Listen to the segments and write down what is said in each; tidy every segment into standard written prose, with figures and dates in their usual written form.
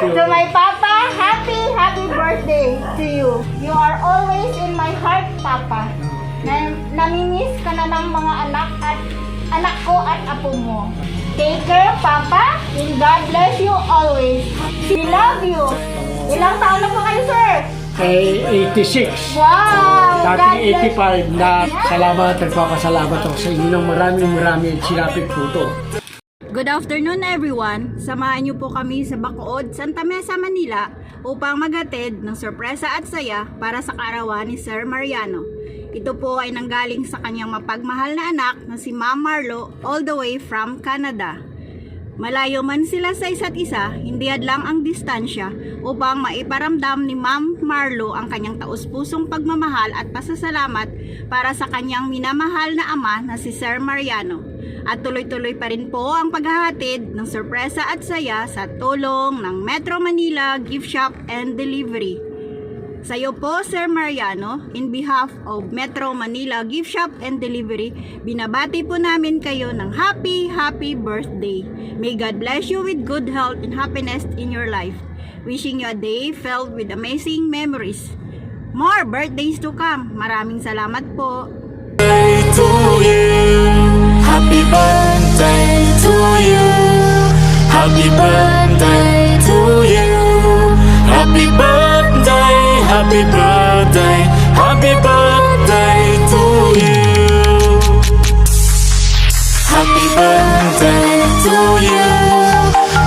you. To my papa, happy birthday to you. You are always in my heart, papa. Namimiss ka na ng mga anak ko at apo mo. Take care, papa, and God bless you always. We love you. Ilang taon na po kayo, sir? 86. Wow! God Dating bless 85 na salamat at nagpapasalamat ako sa inyo ng maraming sinapit po ito. Good afternoon everyone! Samahan niyo po kami sa Bacood, Santa Mesa, Manila upang maghatid ng sorpresa at saya para sa kaarawan ni Sir Mariano. Ito po ay nanggaling sa kanyang mapagmahal na anak na si Ma'am Marlo all the way from Canada. Malayo man sila sa isa't isa, hindi hadlang ang distansya upang maiparamdam ni Ma'am Marlo ang kanyang taus-pusong pagmamahal at pasasalamat para sa kanyang minamahal na ama na si Sir Mariano. At tuloy-tuloy pa rin po ang paghahatid ng sorpresa at saya sa tulong ng Metro Manila Gift Shop and Delivery. Sa iyo po, Sir Mariano, in behalf of Metro Manila Gift Shop and Delivery, binabati po namin kayo ng happy birthday. May God bless you with good health and happiness in your life. Wishing you a day filled with amazing memories. More birthdays to come. Maraming salamat po. To you, happy birthday to you, happy birthday to you, happy birthday, happy birthday, happy birthday to you, happy birthday to you,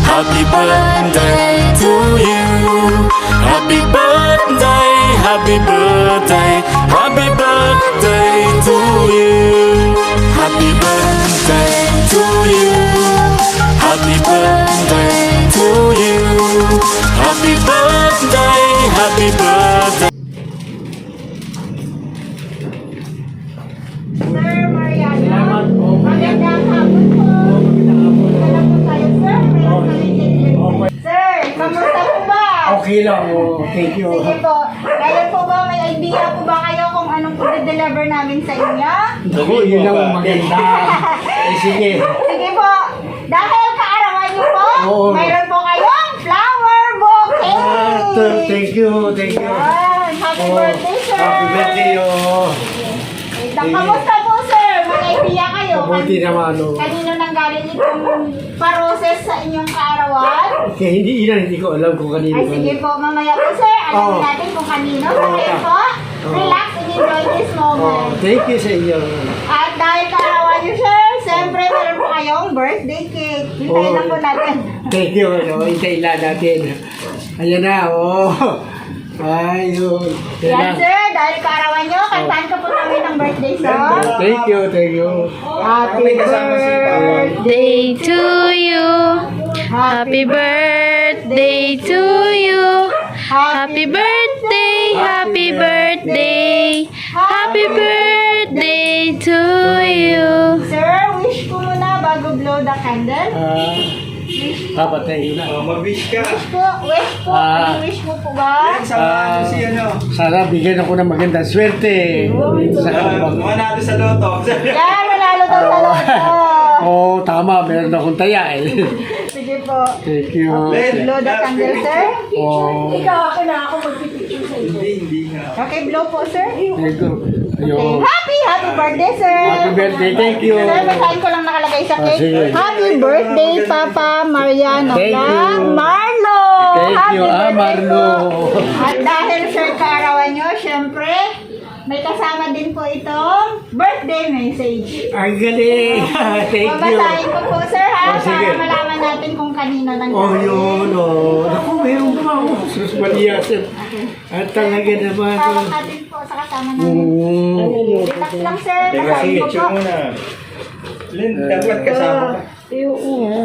happy birthday to you, happy birthday, happy birthday, happy birthday to you, happy birthday to you, happy birthday to you, happy birthday, happy birthday. Sir Mariano. Salamat po. Magandang hapon po. Magandang po tayo, sir. Meron kami ticket. Okay. Sir, kamusta po ba? Okay lang, thank you. Sige po. Ngayon po ba, may idea po ba kayo kung anong i-deliver namin sa inyo? Ako, yun lang maganda. Sige. Sige po. Dahil kaarawan niyo po, Oo. mayroon po kayong flower bouquet. Thank you. Yan. Happy birthday, sir. Happy birthday, Kamusta po, sir? May idea kayo? Mabuti naman, Kanino nang galing itong paroses sa inyong kaarawan? Okay, hindi ko alam kung kanino. Ay, sige po, mamaya po, sir. Alam Oo. natin kung kanino. Oo, Kaya po, relax and enjoy this moment. Thank you sa inyo. At dahil kaarawan niyo, sir, siyempre meron po kayong birthday cake. Hintayin lang po natin. Thank you. Hintayin lang natin. Ayan na, Ayun. Yan, sir. Dahil kaarawan niyo, kantaan ka po namin ng birthday song. Thank you. Happy birthday to you. Happy birthday to you. Happy birthday, happy birthday. Happy birthday to you. Sir, wish ko muna bago blow the candle. Papatay na. Mag-wish ka. Wish po. Ano wish mo po ba? Sa si ano. Sana bigyan ako ng magandang swerte. Sa kapag. Manalo sa loto. Yan, manalo daw sa loto. Tama. Meron akong taya Sige po. Thank you. Blow the candle, sir. Ikaw, ako na ako magpipicture sa iyo. Hindi nga. Okay, blow po, sir. Thank you. Okay. Ayun. Happy birthday, sir. Happy birthday. Thank you. Sir, basahin ko lang nakalagay sa cake. sige. Happy birthday, Papa Mariano. Thank you. Ng Marlo. Thank Happy you, birthday Marlo. po. At dahil, sir, kaarawan nyo, syempre, may kasama din po itong birthday message. Ang galing. Thank you. Babasahin ko po, sir, ha? Sige. Para malaman natin kung kanino nang Yun. Naku, meron pa ako. Sus Maria. At talaga naman. Tawag natin po sa kasama namin. Relax lang, sir. Teka, Basahin sige, ko check po. muna. Lin, dapat kasama ka.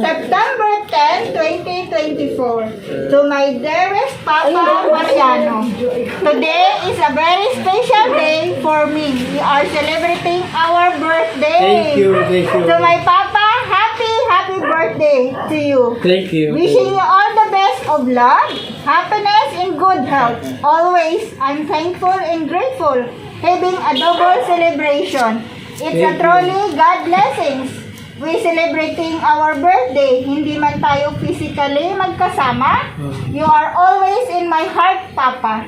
September 10, 2024. To my dearest Papa Mariano. Today is a very special day for me. We are celebrating our birthday. Thank you. To my Papa, happy birthday to you. Thank you. Wishing you all the best of love, happiness, and good health. Always, I'm thankful and grateful having a double celebration. It's a Thank you. truly God blessings. we celebrating our birthday. Hindi man tayo physically magkasama. You are always in my heart, Papa.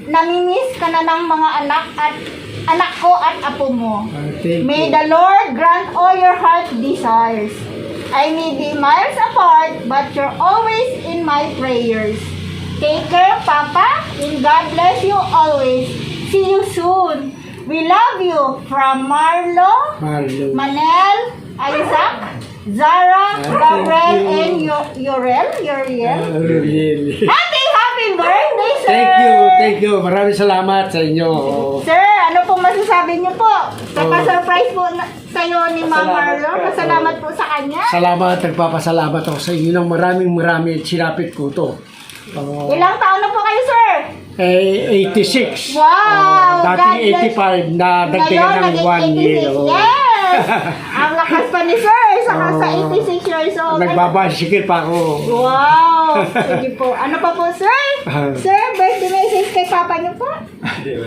Namimiss ka na ng mga anak ko at apo mo. May the Lord grant all your heart desires. I may be miles apart, but you're always in my prayers. Take care, Papa, and God bless you always. See you soon. We love you from Marlo, Manel, Isaac, Zara, Gabriel, and Uriel. Happy birthday, sir! Thank you. Maraming salamat sa inyo. Sir, ano pong masasabi niyo po? Surprise po sa'yo ni Ma'am Marlo. Masalamat po sa kanya. Salamat, nagpapasalamat ako sa inyo ng marami. Sinapit ko to. Ilang taon na po kayo, sir? 86. Wow! Dating 85 na dagdagan ng 1 year. Yes! Ang lakas pa ni sir, saka sa 86 years old. Nagbabasikil pa ako. Wow! Sige po. Ano pa po, sir? Sir, birthday message kay papa niyo po?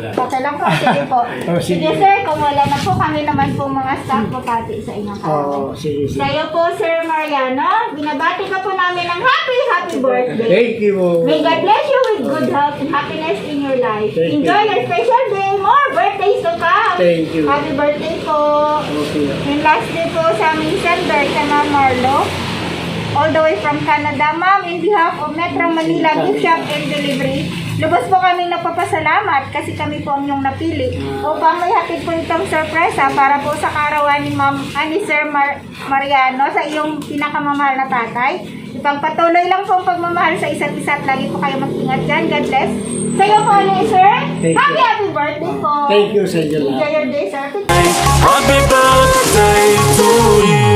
Okay lang po. Sige po. Sige, sir. Kung wala na po, kami naman po mga staff po pati sa inyong kawan. Sige. Sa'yo po, Sir Mariano, binabati ka po namin ng happy birthday. Thank you. May God bless you with good health and happiness in your life. Thank Enjoy you. your special day. More birthdays to come. Thank you. Happy birthday po. Okay. And lastly po sa aming sender, sa Ma'am Marlo, all the way from Canada, Ma'am, in behalf of Metro Manila Gift Shop and Delivery, lubos po kami nagpapasalamat kasi kami po ang inyong napili upang may hatid po itong sorpresa para po sa karawan ni ni Sir Mariano sa iyong pinakamamahal na tatay. Ipagpatuloy lang po ang pagmamahal sa isa't isa at lagi po kayo mag-ingat dyan. God bless. Sa iyo po, Sir. Thank you. Happy birthday po. Thank you sa inyo lahat. Enjoy your day, sir. Happy birthday to you.